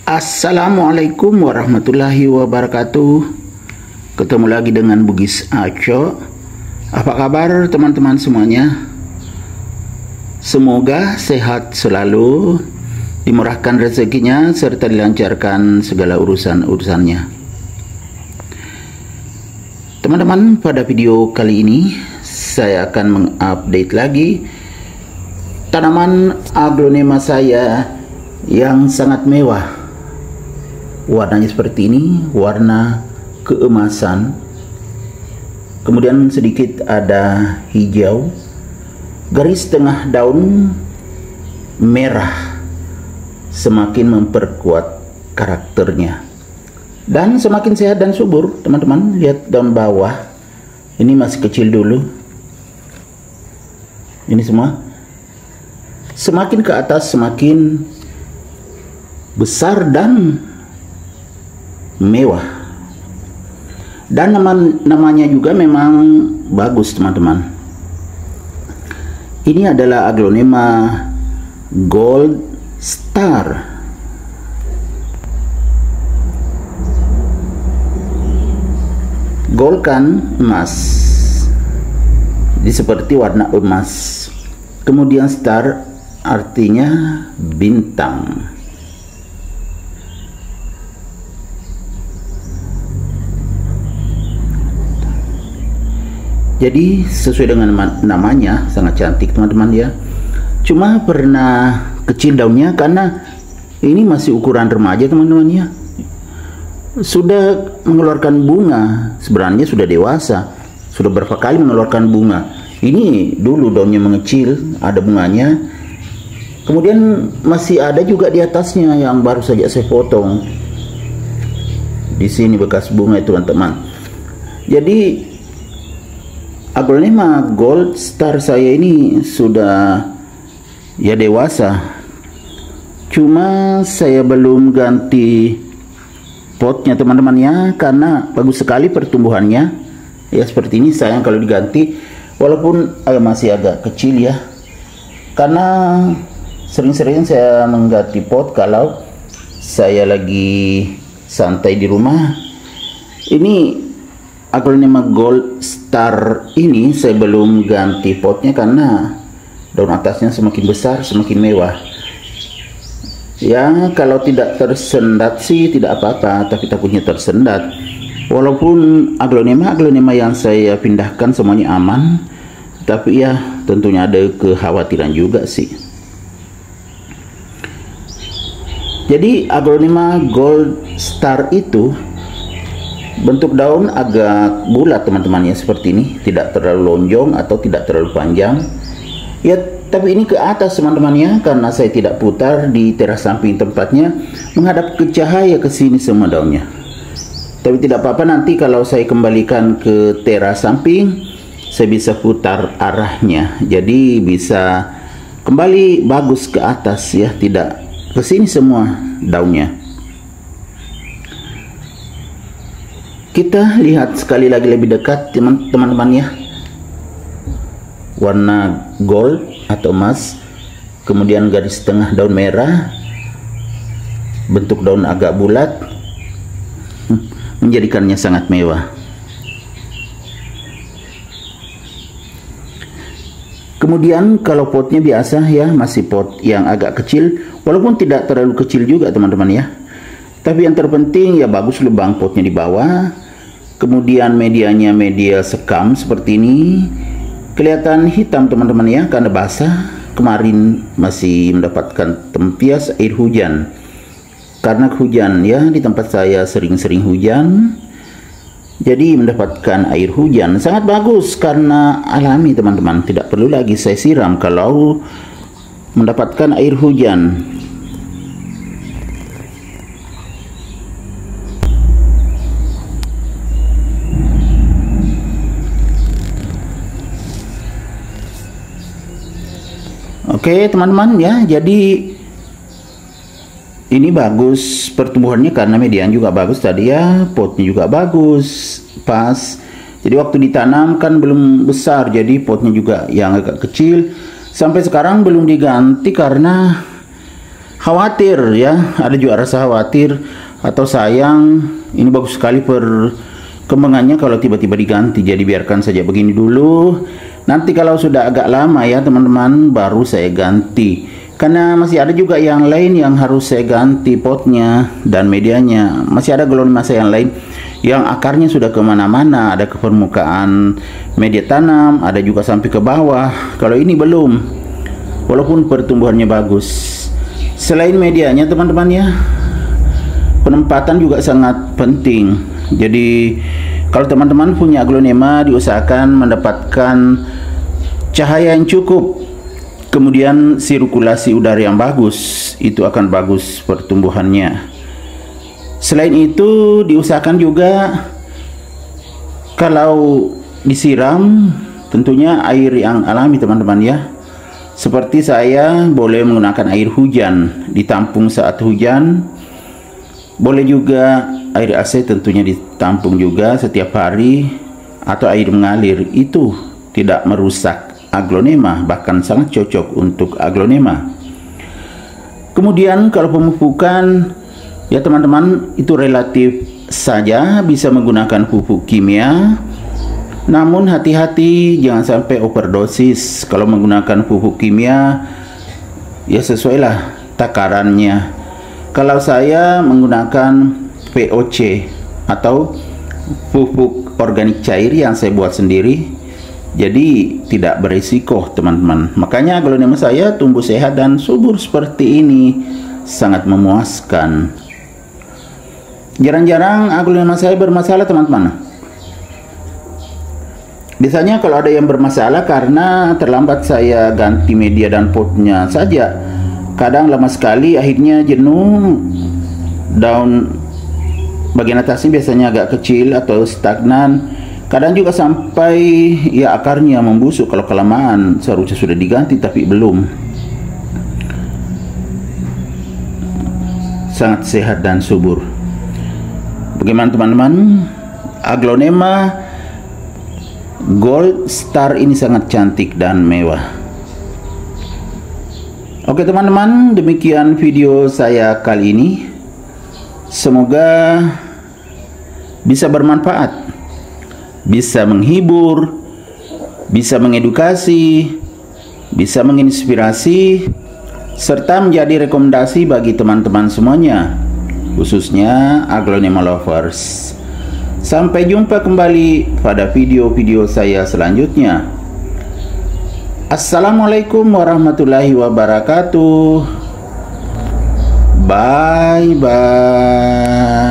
Assalamualaikum warahmatullahi wabarakatuh. Ketemu lagi dengan Bugis Aco. Apa kabar teman-teman semuanya? Semoga sehat selalu, dimurahkan rezekinya, serta dilancarkan segala urusan-urusannya. Teman-teman, pada video kali ini saya akan mengupdate lagi tanaman aglonema saya yang sangat mewah. Warnanya seperti ini, warna keemasan. Kemudian sedikit ada hijau, garis tengah daun merah, semakin memperkuat karakternya dan semakin sehat dan subur. Teman-teman, lihat daun bawah, ini masih kecil dulu, ini semua semakin ke atas semakin besar dan mewah, dan namanya juga memang bagus teman-teman. Ini adalah aglonema Gold Star. Gold kan emas, jadi seperti warna emas. Kemudian star artinya bintang. Jadi sesuai dengan namanya, sangat cantik teman-teman ya. Cuma pernah kecil daunnya karena ini masih ukuran remaja teman-teman ya. Sudah mengeluarkan bunga, sebenarnya sudah dewasa, sudah berapa kali mengeluarkan bunga. Ini dulu daunnya mengecil, ada bunganya. Kemudian masih ada juga di atasnya yang baru saja saya potong. Di sini bekas bunga itu teman-teman. Jadi aglonema Gold Star saya ini sudah ya dewasa. Cuma saya belum ganti potnya teman-teman ya, karena bagus sekali pertumbuhannya. Ya seperti ini, sayang kalau diganti, walaupun masih agak kecil ya. Karena sering-sering saya mengganti pot kalau saya lagi santai di rumah. Ini aglonema Gold Star ini saya belum ganti potnya karena daun atasnya semakin besar semakin mewah. Ya kalau tidak tersendat sih tidak apa-apa, tapi takutnya tersendat. Walaupun aglonema yang saya pindahkan semuanya aman, tapi ya tentunya ada kekhawatiran juga sih. Jadi aglonema Gold Star itu bentuk daun agak bulat teman-teman ya, seperti ini, tidak terlalu lonjong atau tidak terlalu panjang ya. Tapi ini ke atas teman-teman ya, karena saya tidak putar di teras samping, tempatnya menghadap ke cahaya ke sini semua daunnya. Tapi tidak apa-apa, nanti kalau saya kembalikan ke teras samping saya bisa putar arahnya, jadi bisa kembali bagus ke atas ya, tidak ke sini semua daunnya. Kita lihat sekali lagi lebih dekat teman-teman ya. Warna gold atau emas, kemudian garis tengah daun merah, bentuk daun agak bulat, menjadikannya sangat mewah. Kemudian kalau potnya biasa ya, masih pot yang agak kecil, walaupun tidak terlalu kecil juga teman-teman ya. Tapi yang terpenting ya bagus lubang potnya di bawah. Kemudian medianya media sekam seperti ini. Kelihatan hitam teman-teman ya, karena basah. Kemarin masih mendapatkan tempias air hujan. Karena hujan ya, di tempat saya sering-sering hujan. Jadi mendapatkan air hujan. Sangat bagus karena alami teman-teman. Tidak perlu lagi saya siram kalau mendapatkan air hujan. Oke teman-teman ya, jadi ini bagus pertumbuhannya karena median juga bagus tadi ya, potnya juga bagus, pas. Jadi waktu ditanam kan belum besar, jadi potnya juga yang agak kecil. Sampai sekarang belum diganti karena khawatir ya, ada juga rasa khawatir atau sayang. Ini bagus sekali perkembangannya kalau tiba-tiba diganti. Jadi biarkan saja begini dulu. Nanti kalau sudah agak lama ya teman-teman, baru saya ganti. Karena masih ada juga yang lain yang harus saya ganti potnya dan medianya. Masih ada aglonema saya yang lain yang akarnya sudah kemana-mana, ada ke permukaan media tanam, ada juga sampai ke bawah. Kalau ini belum, walaupun pertumbuhannya bagus. Selain medianya teman-teman ya, penempatan juga sangat penting. Jadi kalau teman-teman punya aglonema, diusahakan mendapatkan cahaya yang cukup, kemudian sirkulasi udara yang bagus, itu akan bagus pertumbuhannya. Selain itu diusahakan juga kalau disiram tentunya air yang alami teman-teman ya. Seperti saya boleh menggunakan air hujan, ditampung saat hujan. Boleh juga air AC tentunya ditampung juga setiap hari, atau air mengalir. Itu tidak merusak aglonema, bahkan sangat cocok untuk aglonema. Kemudian kalau pemupukan ya teman-teman, itu relatif saja bisa menggunakan pupuk kimia. Namun hati-hati jangan sampai overdosis. Kalau menggunakan pupuk kimia ya sesuailah takarannya. Kalau saya menggunakan POC atau pupuk organik cair yang saya buat sendiri, jadi tidak berisiko teman-teman. Makanya aglonema saya tumbuh sehat dan subur seperti ini, sangat memuaskan. Jarang-jarang aglonema saya bermasalah teman-teman. Biasanya kalau ada yang bermasalah karena terlambat saya ganti media dan potnya saja. Kadang lama sekali, akhirnya jenuh. Daun bagian atasnya biasanya agak kecil atau stagnan. Kadang juga sampai ya akarnya membusuk kalau kelamaan. Seharusnya sudah diganti tapi belum. Sangat sehat dan subur. Bagaimana teman-teman? Aglonema Gold Star ini sangat cantik dan mewah. Oke teman-teman, demikian video saya kali ini. Semoga bisa bermanfaat, bisa menghibur, bisa mengedukasi, bisa menginspirasi, serta menjadi rekomendasi bagi teman-teman semuanya, khususnya aglonema lovers. Sampai jumpa kembali pada video-video saya selanjutnya. Assalamualaikum warahmatullahi wabarakatuh. Bye bye.